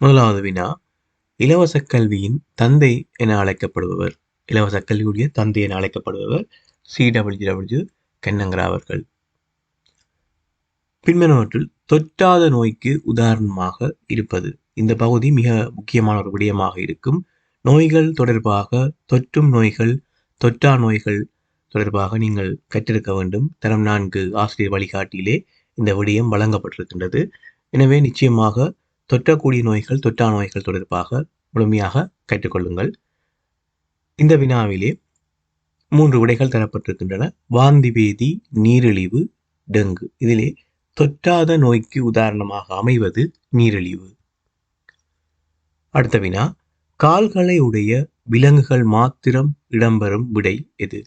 முதலாவது வினா, இலவச கல்வியின் தந்தை என அழைக்கப்படுபவர். இலவச கல்வியுடைய தந்தை என அழைக்கப்படுபவர் CWW கண்ணங்கரா அவர்கள். பின்வருவற்றில் தொற்றாத நோய்க்கு உதாரணமாக இருப்பது. இந்த பகுதி மிக முக்கியமான ஒரு விடயமாக இருக்கும். நோய்கள் தொடர்பாக, தொற்றும் நோய்கள், தொற்றா நோய்கள் தொடர்பாக நீங்கள் கற்றிருக்க வேண்டும். தரம் 4 ஆசிரியர் வழிகாட்டியிலே இந்த விடயம் வழங்கப்பட்டிருக்கின்றது. எனவே நிச்சயமாக தொற்றக்கூடிய நோய்கள், தொற்றா நோய்கள் தொடர்பாக முழுமையாக கற்றுக்கொள்ளுங்கள். இந்த வினாவிலே 3 விடைகள் தரப்பட்டிருக்கின்றன. வாந்தி பேதி, நீரிழிவு, டெங்கு. இதிலே தொற்றாத நோய்க்கு உதாரணமாக அமைவது நீரிழிவு. அடுத்த வினா, கால்களை உடைய விலங்குகள் மாத்திரம் இடம்பெறும் விடை எது?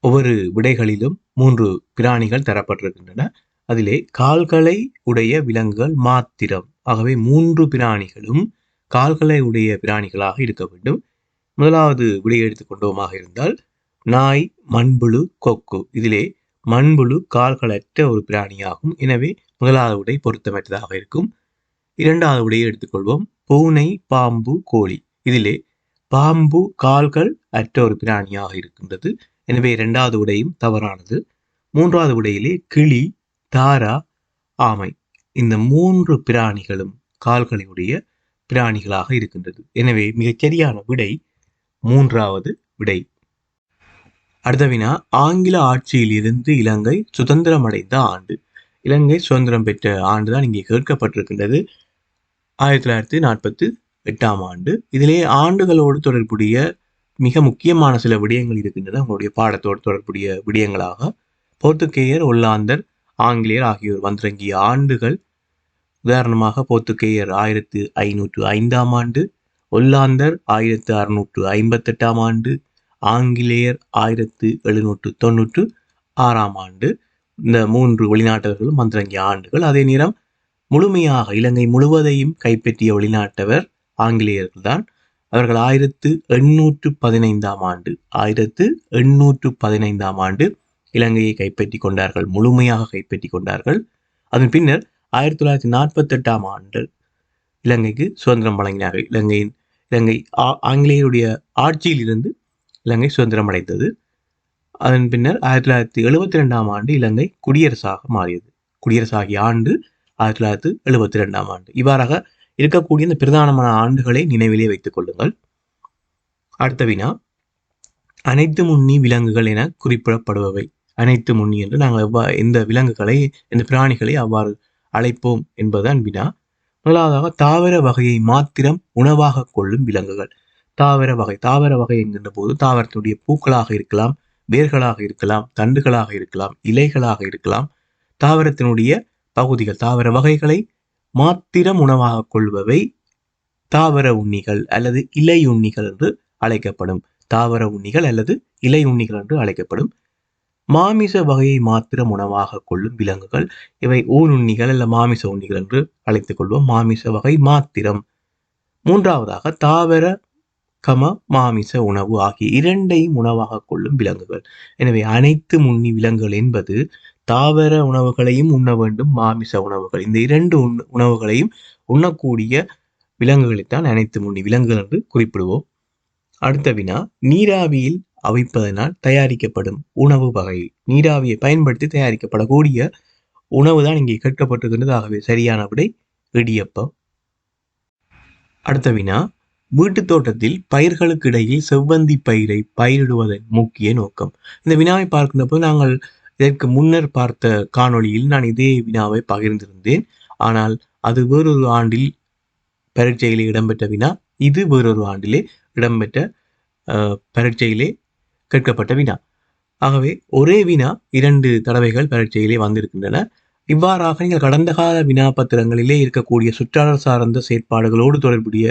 ஒவ்வொரு விடைகளிலும் 3 பிராணிகள் தரப்பட்டிருக்கின்றன. அதிலே கால்களை உடைய விலங்குகள் மாத்திரம், ஆகவே 3 பிராணிகளும் கால்களை உடைய பிராணிகளாக இருக்க வேண்டும். முதலாவது விடையை எடுத்துக்கொண்டோமாக இருந்தால் நாய், மண்புழு, கொக்கு. இதிலே மண்புழு கால்களற்ற ஒரு பிராணியாகும். எனவே முதலாவது விடை பொருத்தமற்றதாக இருக்கும். இரண்டாவது விடையை எடுத்துக்கொள்வோம். பூனை, பாம்பு, கோழி. இதிலே பாம்பு கால்கள் அற்ற ஒரு பிராணியாக இருக்கின்றது. எனவே இரண்டாவது விடையும் தவறானது. மூன்றாவது விடையிலே கிளி, தாரா, ஆமை. இந்த 3 பிராணிகளும் கால்களுடைய பிராணிகளாக இருக்கின்றது. எனவே மிகச்சரியான விடை மூன்றாவது விடை. அடுத்த வினா, ஆங்கில ஆட்சியில் இருந்து இலங்கை சுதந்திரம் அடைந்த ஆண்டு. இலங்கை சுதந்திரம் பெற்ற ஆண்டுதான் இங்கே கேட்கப்பட்டிருக்கின்றது. 1948ஆம் ஆண்டு. இதிலே ஆண்டுகளோடு தொடர்புடைய மிக முக்கியமான சில விடயங்கள் இருக்கின்றன. உங்களுடைய பாடத்தோடு தொடர்புடைய விடயங்களாக போர்த்துகேயர், ஒல்லாந்தர், ஆங்கிலேயர் ஆகியோர் வந்திறங்கிய ஆண்டுகள். உதாரணமாக போர்த்துகேயர் 1505ஆம் ஆண்டு, ஒல்லாந்தர் 1658ஆம் ஆண்டு, ஆங்கிலேயர் 1796ஆம் ஆண்டு. இந்த 3 வெளிநாட்டவர்களும் வந்திறங்கிய ஆண்டுகள். அதே நேரம் முழுமையாக இலங்கை முழுவதையும் கைப்பற்றிய வெளிநாட்டவர் ஆங்கிலேயர்கள் தான். அவர்கள் 1815ஆம் ஆண்டு 1815ஆம் ஆண்டு இலங்கையை கைப்பற்றி கொண்டார்கள், முழுமையாக கைப்பற்றி கொண்டார்கள். அதன் பின்னர் 1948ஆம் ஆண்டு இலங்கைக்கு சுதந்திரம் வழங்கினார்கள். இலங்கை ஆங்கிலேயருடைய ஆட்சியில் இருந்து இலங்கை சுதந்திரம் அடைந்தது. அதன் பின்னர் 1972ஆம் ஆண்டு இலங்கை குடியரசாக மாறியது. குடியரசாகிய ஆண்டு 1972ஆம் ஆண்டு. இவ்வாறாக இருக்கக்கூடிய இந்த பிரதானமான ஆண்டுகளை நினைவிலே வைத்துக் கொள்ளுங்கள். அடுத்த வினா, அனைத்து முன்னி விலங்குகள் என குறிப்பிடப்படுபவை. அனைத்து முன்னி என்று நாங்கள் எந்த விலங்குகளை, எந்த பிராணிகளை அவ்வாறு அழைப்போம் என்பதுதான் வினா. முதலாவதாக தாவர வகையை மாத்திரம் உணவாக கொள்ளும் விலங்குகள். தாவர வகை என்கின்ற போது தாவரத்தினுடைய பூக்களாக இருக்கலாம், வேர்களாக இருக்கலாம், தண்டுகளாக இருக்கலாம், இலைகளாக இருக்கலாம். தாவரத்தினுடைய பகுதிகள், தாவர வகைகளை மாத்திரம் உணவாக கொள்பவை தாவர உண்ணிகள் அல்லது இலை உண்ணிகள் என்று அழைக்கப்படும். தாவர உண்ணிகள் அல்லது இலை உண்ணிகள் என்று அழைக்கப்படும். மாமிச வகையை மாத்திரம் உணவாக கொள்ளும் விலங்குகள் இவை ஊனுண்ணிகள் அல்ல மாமிச உண்ணிகள் என்று அழைத்துக் கொள்வோம். மாமிச வகை மாத்திரம். மூன்றாவதாக தாவர மாமிச உணவு ஆகிய இரண்டையும் உணவாக கொள்ளும் விலங்குகள். எனவே அனைத்து முன்னி விலங்குகள் என்பது தாவர உணவுகளையும் உண்ண வேண்டும், மாமிச உணவுகள், இந்த 2 உணவுகளையும் உண்ணக்கூடிய விலங்குகளைத்தான் அனைத்து முன்னி விலங்குகள் என்று குறிப்பிடுவோம். அடுத்த வினா, நீராவியில் அவிப்பதனால் தயாரிக்கப்படும் உணவு வகை. நீராவியை பயன்படுத்தி தயாரிக்கப்படக்கூடிய உணவு தான் இங்கே கேட்கப்பட்டிருக்கின்றது. ஆகவே சரியான விடை இடியப்பம். அடுத்த வினா, வீட்டு தோட்டத்தில் பயிர்களுக்கு இடையில் செவ்வந்தி பயிரை பயிரிடுவதன் முக்கிய நோக்கம். இந்த வினாவை பார்க்கின்ற போது நாங்கள் இதற்கு முன்னர் பார்த்த காணொளியில் நான் இதே வினாவை பகிர்ந்திருந்தேன். ஆனால் அது வேறொரு ஆண்டில் பரீட்சையிலே இடம்பெற்ற வினா. இது வேறொரு ஆண்டிலே இடம்பெற்ற பரீட்சையிலே கேட்கப்பட்ட வினா. ஆகவே ஒரே வினா 2 தடவைகள் பரீட்சையிலே வந்திருக்கின்றன. இவ்வாறாக நீங்கள் கடந்த கால வினா பத்திரங்களிலே இருக்கக்கூடிய சுற்றாடல் சார்ந்த செயற்பாடுகளோடு தொடர்புடைய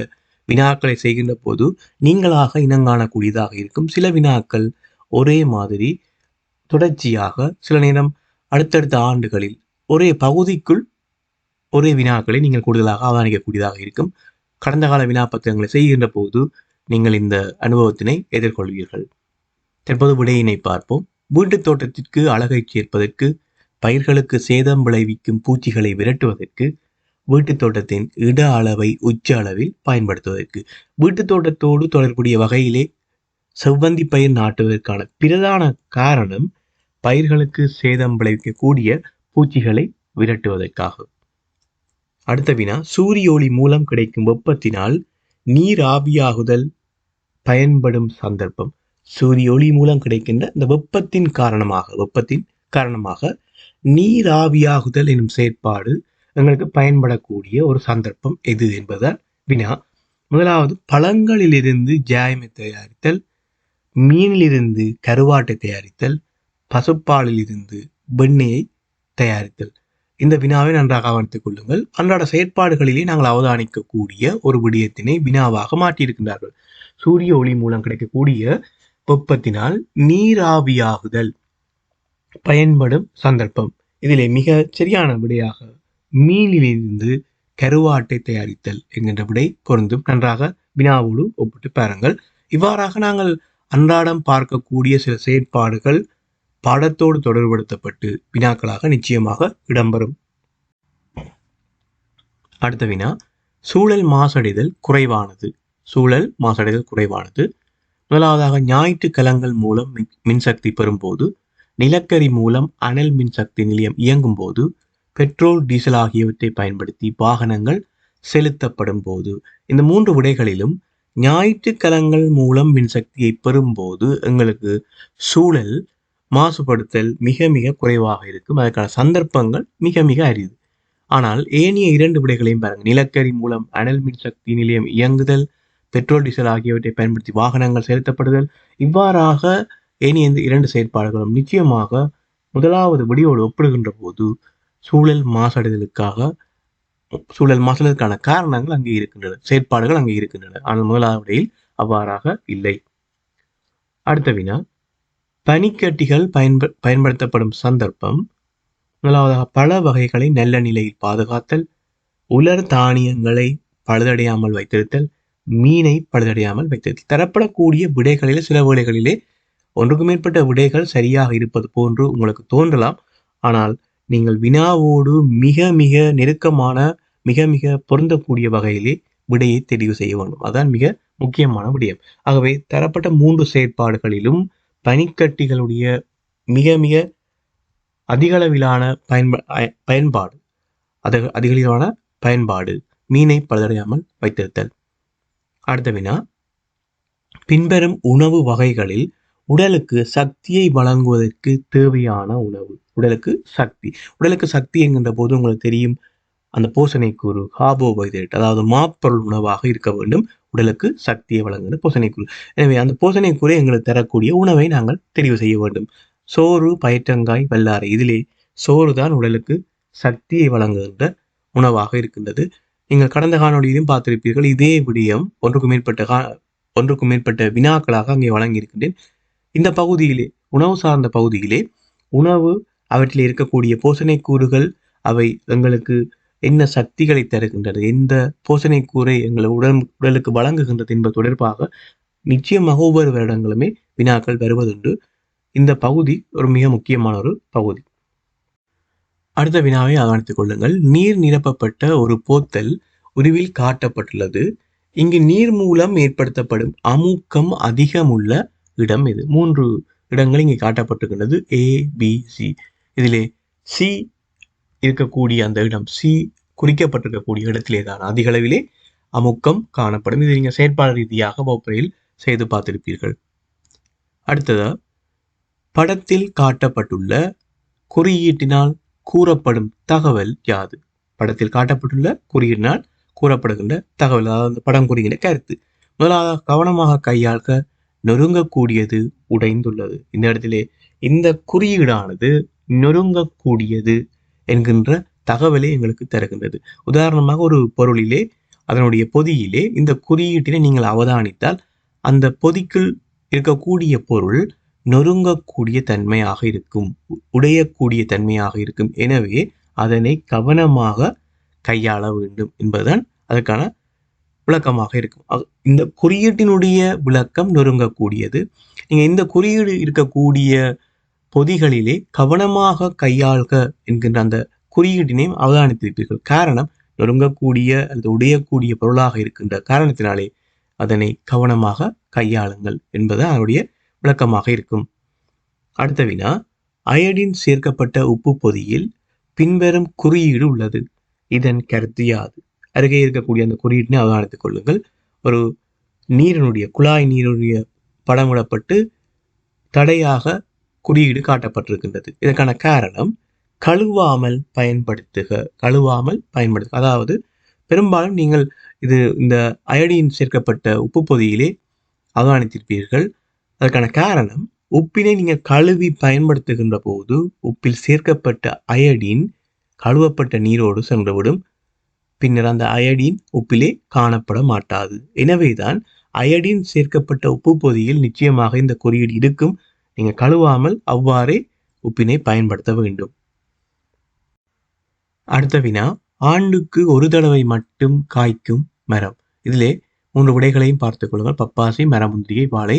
வினாக்களை செய்கின்ற போது நீங்களாக இனங்காணக்கூடியதாக இருக்கும். சில வினாக்கள் ஒரே மாதிரி தொடர்ச்சியாக, சில நேரம் அடுத்தடுத்த ஆண்டுகளில் ஒரே பகுதிக்குள் ஒரே வினாக்களை நீங்கள் கூடுதலாக அவதானிக்கக்கூடியதாக இருக்கும். கடந்த கால வினாப்பத்திரங்களை செய்கின்ற போது நீங்கள் இந்த அனுபவத்தினை எதிர்கொள்வீர்கள். தற்போது விடையினை பார்ப்போம். வீட்டு தோட்டத்திற்கு அழகை சேர்ப்பதற்கு, பயிர்களுக்கு சேதம் விளைவிக்கும் பூச்சிகளை விரட்டுவதற்கு, வீட்டுத் தோட்டத்தின் இட அளவை உச்ச அளவில் பயன்படுத்துவதற்கு. வீட்டுத் தோட்டத்தோடு தொடர்புடைய வகையிலே செவ்வந்தி பயிர் நாட்டுவதற்கான பிரதான காரணம் பயிர்களுக்கு சேதம் விளைவிக்கக்கூடிய பூச்சிகளை விரட்டுவதற்காக. அடுத்த வினா, சூரிய ஒளி மூலம் கிடைக்கும் வெப்பத்தினால் நீர் ஆவியாகுதல் பயன்படும் சந்தர்ப்பம். சூரிய ஒளி மூலம் கிடைக்கின்ற இந்த வெப்பத்தின் காரணமாக நீர் ஆவியாகுதல் எனும் செயற்பாடு எங்களுக்கு பயன்படக்கூடிய ஒரு சந்தர்ப்பம் எது என்பதால் வினா. முதலாவது, பழங்களிலிருந்து ஜாயமை தயாரித்தல், மீனிலிருந்து கருவாட்டை தயாரித்தல், பசுப்பாலிலிருந்து வெண்ணெயை தயாரித்தல். இந்த வினாவை நன்றாக கவனித்துக் கொள்ளுங்கள். அன்றாட செயற்பாடுகளிலே நாங்கள் அவதானிக்கக்கூடிய ஒரு விடயத்தினை வினாவாக மாற்றியிருக்கின்றார்கள். சூரிய ஒளி மூலம் கிடைக்கக்கூடிய வெப்பத்தினால் நீராவியாகுதல் பயன்படும் சந்தர்ப்பம். இதிலே மிக சரியான விடையாக மீனிலிருந்து கருவாட்டை தயாரித்தல் என்கின்ற விடை பொருந்தும். நன்றாக வினாவோடு ஒப்பிட்டு பாருங்கள். இவ்வாறாக நாங்கள் அன்றாடம் பார்க்கக்கூடிய சில செயற்பாடுகள் பாடத்தோடு தொடர்படுத்தப்பட்டு வினாக்களாக நிச்சயமாக இடம்பெறும். அடுத்த வினா, சூழல் மாசடைதல் குறைவானது. சூழல் மாசடைதல் குறைவானது. முதலாவதாக, ஞாயிற்று கலங்கள் மூலம் மின்சக்தி பெறும்போது, நிலக்கரி மூலம் அனல் மின்சக்தி நிலையம் இயங்கும் போது, பெட்ரோல் டீசல் ஆகியவற்றை பயன்படுத்தி வாகனங்கள் செலுத்தப்படும் போது. இந்த 3 விடைகளிலும் ஞாயிற்று கலங்கள் மூலம் மின்சக்தியை பெறும்போது எங்களுக்கு சூழல் மாசுபடுத்தல் மிக மிக குறைவாக இருக்கும். அதற்கான சந்தர்ப்பங்கள் மிக மிக அரிது. ஆனால் ஏனைய 2 விடைகளையும் பாருங்கள். நிலக்கரி மூலம் அனல் மின்சக்தி நிலையம் இயங்குதல், பெட்ரோல் டீசல் ஆகியவற்றை பயன்படுத்தி வாகனங்கள் செலுத்தப்படுதல், இவ்வாறாக ஏனைய 2 செயற்பாடுகளும் நிச்சயமாக முதலாவது விடையோடு ஒப்பிடுகின்ற போது சூழல் மாசுதலுக்கான காரணங்கள் அங்கே இருக்கின்றன, செயற்பாடுகள் அங்கே இருக்கின்றன. ஆனால் முதலாவது விடையில் அவ்வாறாக இல்லை. அடுத்த வினா, பனிக்கட்டிகள் பயன்படுத்தப்படும் சந்தர்ப்பம். முதலாவதாக, பல வகைகளை நல்ல நிலையில் பாதுகாத்தல், உலர் தானியங்களை பழுதடையாமல் வைத்திருத்தல், மீனை பழுதடையாமல் வைத்திருத்தல். தரப்படக்கூடிய விடைகளில் சில வேளைகளிலே ஒன்றுக்கு மேற்பட்ட விடைகள் சரியாக இருப்பது போன்று உங்களுக்கு தோன்றலாம். ஆனால் நீங்கள் வினாவோடு மிக மிக நெருக்கமான மிக மிக பொருந்தக்கூடிய வகையிலே விடையை தெரிவு செய்ய வேண்டும். அதான் மிக முக்கியமான விடயம். ஆகவே தரப்பட்ட 3 செயற்பாடுகளிலும் பனிக்கட்டிகளுடைய மிக மிக அதிகளவிலான பயன்பாடு மீனை பழுதடையாமல் வைத்திருத்தல். அடுத்த வினா, பின்வரும் உணவு வகைகளில் உடலுக்கு சக்தியை வழங்குவதற்கு தேவையான உணவு. உடலுக்கு சக்தி என்கின்ற போது உங்களுக்கு தெரியும், அந்த போசணைக்கூறு கார்போஹைட்ரேட், அதாவது மாப்பொருள் உணவாக இருக்க வேண்டும் உடலுக்கு சக்தியை வழங்குகிற போசணைக்கூறு. எனவே அந்த போசணைக்கூறை எங்களுக்கு தரக்கூடிய உணவை நாங்கள் தெரிவு செய்ய வேண்டும். சோறு, பயற்றங்காய், வல்லாரை. இதிலே சோறு தான் உடலுக்கு சக்தியை வழங்குகின்ற உணவாக இருக்கின்றது. நீங்கள் கடந்த காணொலியிலும் பார்த்திருப்பீர்கள். இதே விடயம் ஒன்றுக்கும் மேற்பட்ட வினாக்களாக அங்கே வழங்கியிருக்கின்றேன். இந்த பகுதியிலே, உணவு சார்ந்த பகுதியிலே, உணவு அவற்றில் இருக்கக்கூடிய போசணைக்கூறுகள் அவை எங்களுக்கு என்ன சக்திகளை தருகின்றது, எந்த போசணைக்கூறை எங்கள் உடலுக்கு வழங்குகின்றது என்பது தொடர்பாக நிச்சயமாக ஒவ்வொரு வருடங்களுமே வினாக்கள் வருவதுண்டு. இந்த பகுதி ஒரு மிக முக்கியமான ஒரு பகுதி. அடுத்த வினாவை கவனித்துக் கொள்ளுங்கள். நீர் நிரப்பப்பட்ட ஒரு போத்தல் உருவில் காட்டப்பட்டுள்ளது. இங்கு நீர் மூலம் ஏற்படுத்தப்படும் அமுக்கம் அதிகமுள்ள இடம் இது. 3 இடங்கள் இங்கே காட்டப்பட்டிருக்கின்றது. ABC. இதிலே சி இருக்கக்கூடிய அந்த இடம், சி குறிக்கப்பட்டிருக்கக்கூடிய இடத்திலே தான் அதிக அளவிலே அமுக்கம் காணப்படும். இது நீங்கள் செயற்பாடு ரீதியாக வகுப்பறையில் செய்து பார்த்திருப்பீர்கள். அடுத்ததா, படத்தில் காட்டப்பட்டுள்ள குறியீட்டினால் கூறப்படும் தகவல் யாது? படத்தில் காட்டப்பட்டுள்ள குறியீட்டினால் கூறப்படுகின்ற தகவல், அதாவது படம் கூறுகின்ற கருத்து. முதலாவது, கவனமாக கையாள்க, நொறுங்கக்கூடியது, உடைந்துள்ளது. இந்த இடத்திலே இந்த குறியீடானது நொறுங்கக்கூடியது என்கின்ற தகவலை எங்களுக்கு தருகின்றது. உதாரணமாக, ஒரு பொருளிலே அதனுடைய பொதியிலே இந்த குறியீட்டினை நீங்கள் அவதானித்தால் அந்த பொதிக்குள் இருக்கக்கூடிய பொருள் நொறுங்கக்கூடிய தன்மையாக இருக்கும், உடையக்கூடிய தன்மையாக இருக்கும். எனவே அதனை கவனமாக கையாள வேண்டும் என்பதுதான் அதற்கான விளக்கமாக இருக்கும். இந்த குறியீட்டினுடைய விளக்கம் நொறுங்கக்கூடியது. நீங்கள் இந்த குறியீடு இருக்கக்கூடிய பொதிகளிலே கவனமாக கையாள்க என்கின்ற அந்த குறியீட்டினையும் அவதானித்திருப்பீர்கள். காரணம், நொறுங்கக்கூடிய அல்லது உடையக்கூடிய பொருளாக இருக்கின்ற காரணத்தினாலே அதனை கவனமாக கையாளுங்கள் என்பது அதனுடைய விளக்கமாக இருக்கும். அடுத்த வினா, அயடின் சேர்க்கப்பட்ட உப்பு பொதியில் பின்வரும் குறியீடு உள்ளது. இதன் கருத்து யாது? அருகே இருக்கக்கூடிய அந்த குறியீட்டினை அவதானித்துக் கொள்ளுங்கள். ஒரு நீரினுடைய குழாய் நீருடைய படமிடப்பட்டு தடையாக குறியீடு காட்டப்பட்டிருக்கின்றது. இதற்கான காரணம் கழுவாமல் பயன்படுத்துக. அதாவது பெரும்பாலும் நீங்கள் இந்த அயடின் சேர்க்கப்பட்ட உப்பு பொதியிலே அவதானித்திருப்பீர்கள். அதற்கான காரணம், உப்பினை நீங்கள் கழுவி பயன்படுத்துகின்ற போது உப்பில் சேர்க்கப்பட்ட அயடின் கழுவப்பட்ட நீரோடு சென்றுவிடும். பின்னர் அந்த அயடின் உப்பிலே காணப்பட மாட்டாது. எனவேதான் அயடின் சேர்க்கப்பட்ட உப்பு பொதியில் நிச்சயமாக இந்த குறியீடு இருக்கும். நீங்கள் கழுவாமல் அவ்வாறே உப்பினை பயன்படுத்த வேண்டும். அடுத்த வினா, ஆண்டுக்கு ஒரு தடவை மட்டும் காய்க்கும் மரம். இதிலே 3 விடைகளையும் பார்த்துக் கொள்ளுங்கள். பப்பாசி, மரமுந்திரிகை, வாழை.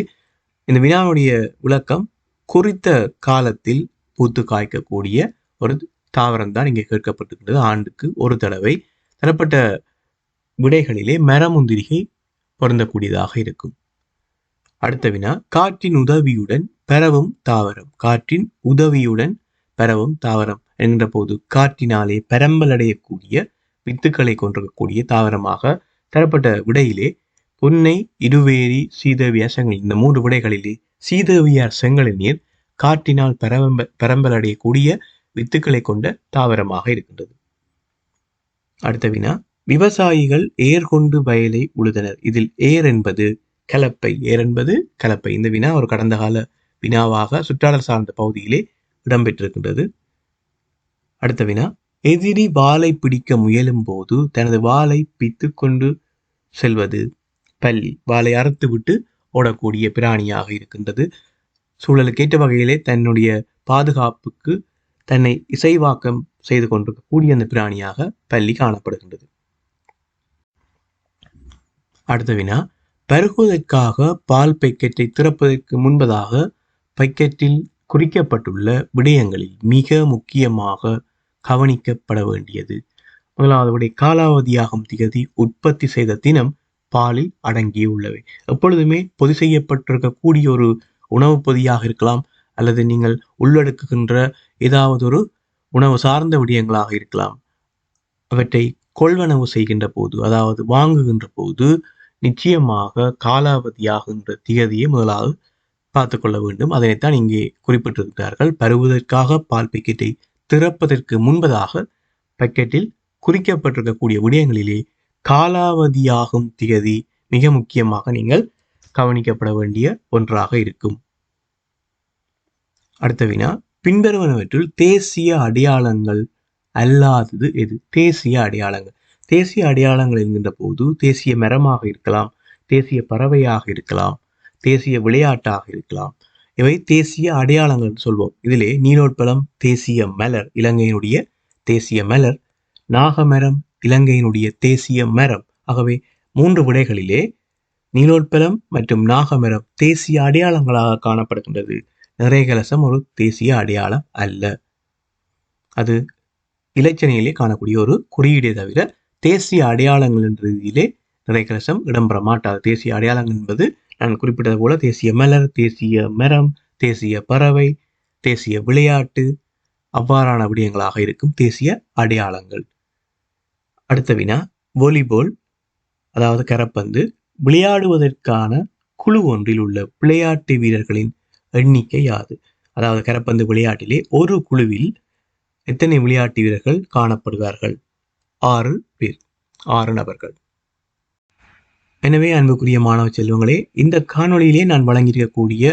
இந்த வினாவுடைய விளக்கம், குறித்த காலத்தில் பூத்து காய்க்கக்கூடிய ஒரு தாவரம் தான் இங்கே கேட்கப்பட்டிருக்கிறது. ஆண்டுக்கு ஒரு தடவை. தரப்பட்ட விடைகளிலே மரமுந்திரிகை பொருந்தக்கூடியதாக இருக்கும். அடுத்த வினா, காற்றின் உதவியுடன் பரவும் தாவரம். காற்றின் உதவியுடன் பரவும் தாவரம் என்ற போது காற்றினாலே பரம்பலடையக்கூடிய வித்துக்களை கொண்டிருக்கக்கூடிய தாவரமாக தரப்பட்ட விடையிலே புன்னை, இருவேரி, சீதவியார் செங்கல். இந்த 3 விடைகளிலே சீதவியார் செங்கல் நீர் காற்றினால் பரம்பலடையக்கூடிய வித்துக்களை கொண்ட தாவரமாக இருக்கின்றது. அடுத்த வினா, விவசாயிகள் ஏர் கொண்டு வயலை உழுதனர். இதில் ஏர் என்பது கலப்பை. இந்த வினா ஒரு கடந்த கால வினாவாக சுற்றாடல் சார்ந்த பகுதியிலே இடம்பெற்றிருக்கின்றது. அடுத்த வினா, எதிரி வாளை பிடிக்க முயலும் போது தனது வாளை பித்து கொண்டு செல்வது. பல்லி. வாளை அறுத்து விட்டு ஓடக்கூடிய பிராணியாக இருக்கின்றது. சூழலுக்கேற்ற வகையிலே தன்னுடைய பாதுகாப்புக்கு தன்னை இசைவாக்கம் செய்து கொண்டிருக்கக்கூடிய அந்த பிராணியாக பல்லி காணப்படுகின்றது. அடுத்த வினா, பருகுவதற்காக பால் பைக்கெட்டை திறப்பதற்கு முன்பதாக பைக்கெட்டில் குறிக்கப்பட்டுள்ள விடயங்களில் மிக முக்கியமாக கவனிக்கப்பட வேண்டியது. முதலாவது விடை, காலாவதியாகும் திகதி, உற்பத்தி செய்த தினம், பாலில் அடங்கியுள்ளவை. எப்பொழுதுமே பொதி செய்யப்பட்டிருக்கக்கூடிய ஒரு உணவு பொதியாக இருக்கலாம், அல்லது நீங்கள் உள்ளடக்குகின்ற ஏதாவது ஒரு உணவு சார்ந்த விடயங்களாக இருக்கலாம். அவற்றை கொள்வனவு செய்கின்ற போது, அதாவது வாங்குகின்ற போது நிச்சயமாக காலாவதியாகின்ற திகதியை முதலாவது பார்த்து கொள்ள வேண்டும். அதனைத்தான் இங்கே குறிப்பிட்டிருக்கிறார்கள். பருவதற்காக பால் பக்கெட்டை திறப்பதற்கு முன்பதாக பக்கெட்டில் குறிக்கப்பட்டிருக்கக்கூடிய விடயங்களிலே காலாவதியாகும் திகதி மிக முக்கியமாக நீங்கள் கவனிக்கப்பட வேண்டிய ஒன்றாக இருக்கும். அடுத்த வினா, பின்வருவனவற்றுள் தேசிய அடையாளங்கள் அல்லாதது எது? தேசிய அடையாளங்கள். தேசிய அடையாளங்கள் என்கின்ற போது தேசிய மரமாக இருக்கலாம், தேசிய பறவையாக இருக்கலாம், தேசிய விளையாட்டாக இருக்கலாம். இவை தேசிய அடையாளங்கள் சொல்வோம். இதிலே நீலோட்பலம் தேசிய மலர், இலங்கையினுடைய தேசிய மலர். நாகமரம் இலங்கையினுடைய தேசிய மரம். ஆகவே 3 விடைகளிலே நீலோட்பலம் மற்றும் நாகமரம் தேசிய அடையாளங்களாக காணப்படுகின்றது. நிறைகலசம் ஒரு தேசிய அடையாளம் அல்ல. அது இலச்சனையிலே காணக்கூடிய ஒரு குறியீடே தவிர தேசிய அடையாளங்கள் என்ற ரீதியிலே நிறைகலசம் இடம்பெற மாட்டாது. தேசிய அடையாளங்கள் என்பது நான் குறிப்பிட்டது போல தேசிய மலர், தேசிய மரம், தேசிய பறவை, தேசிய விளையாட்டு, அவ்வாறான விடயங்களாக இருக்கும் தேசிய அடையாளங்கள். அடுத்த வினா, வாலிபால் அதாவது கரப்பந்து விளையாடுவதற்கான குழு ஒன்றில் உள்ள விளையாட்டு வீரர்களின் எண்ணிக்கை யாது? அதாவது கரப்பந்து விளையாட்டிலே ஒரு குழுவில் எத்தனை விளையாட்டு வீரர்கள் காணப்படுவார்கள்? 6 பேர், 6 நபர்கள். எனவே அன்புக்குரிய மாணவ செல்வங்களே, இந்த காணொளியிலே நான் வழங்கியிருக்கக்கூடிய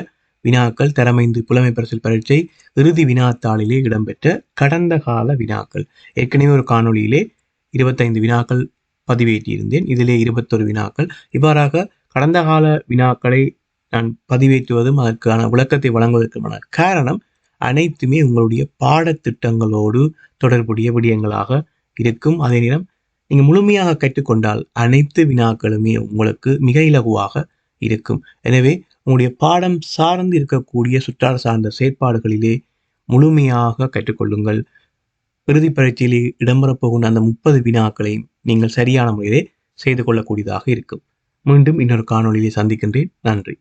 வினாக்கள் தரமைந்து புலமை பரிசில் பரீட்சை இறுதி வினாத்தாளிலே இடம்பெற்ற கடந்த கால வினாக்கள். ஏற்கனவே ஒரு காணொளியிலே 25 வினாக்கள் பதிவேற்றியிருந்தேன். இதிலே 21 வினாக்கள். இவ்வாறாக கடந்த கால வினாக்களை நான் பதிவேற்றுவதும் அதற்கான விளக்கத்தை வழங்குவதற்கான காரணம் அனைத்துமே உங்களுடைய பாடத்திட்டங்களோடு தொடர்புடைய விடயங்களாக இருக்கும். அதே நேரம் நீங்கள் முழுமையாக கற்றுக்கொண்டால் அனைத்து வினாக்களுமே உங்களுக்கு மிக இலகுவாக இருக்கும். எனவே உங்களுடைய பாடம் சார்ந்து இருக்கக்கூடிய சுற்றாடல் சார்ந்த செயற்பாடுகளிலே முழுமையாக கற்றுக்கொள்ளுங்கள். இறுதிப் பரீட்சையில் இடம்பெறப் போகின்ற அந்த 30 வினாக்களையும் நீங்கள் சரியான முறையிலே செய்து கொள்ளக்கூடியதாக இருக்கும். மீண்டும் இன்னொரு காணொளியை சந்திக்கின்றேன். நன்றி.